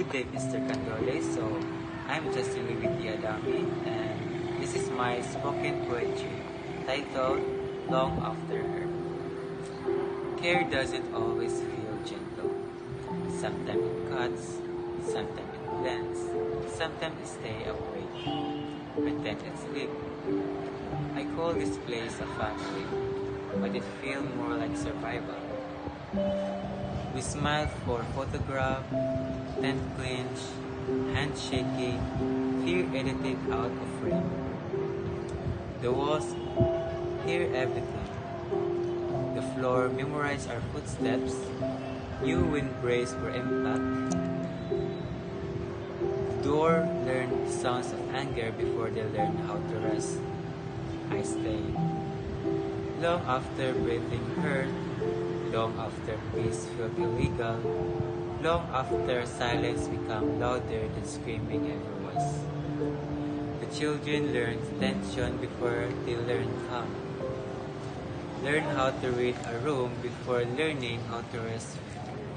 Good day, Mr. Candole. So, I'm Justin Libiti Adami, and this is my spoken poetry titled Long After Her. Care doesn't always feel gentle. Sometimes it cuts, sometimes it blends, sometimes it stays awake, pretend it's sleep. I call this place a family, but it feels more like survival. We smile for photograph, tent clinch, handshaking, fear edited out of frame. The walls hear everything. The floor memorize our footsteps. You embrace for impact. The door learn sounds of anger before they learn how to rest. I stay. Long after breathing hurt, long after peace felt illegal, long after silence became louder than screaming ever was. The children learn tension before they learn calm. Learn how to read a room before learning how to rest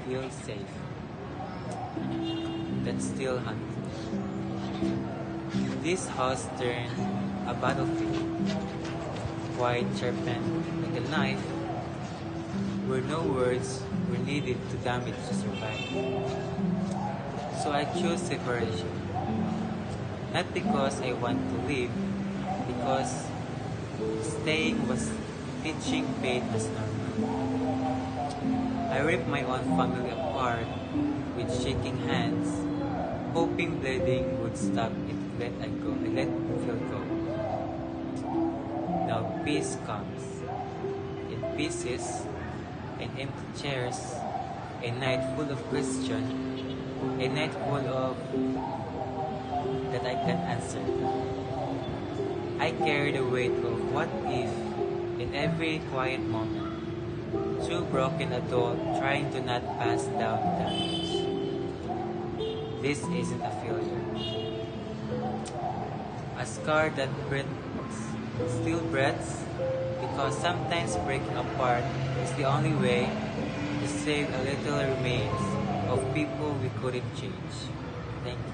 feel safe. That's still hunting. This house turned a battlefield. White sharpened like a knife, where no words were needed to damage to survive. So I chose separation. Not because I want to leave, because staying was teaching pain as normal. I ripped my own family apart with shaking hands, hoping bleeding would stop if I let feel go. Now peace comes in pieces, in empty chairs, a night full of question, a night full of that I can answer. I carry the weight of what if in every quiet moment. Two broken adults trying to not pass down damage. This isn't a failure. A scar that still breathes, because sometimes breaking apart is the only way to save a little remains of people we couldn't change. Thank you.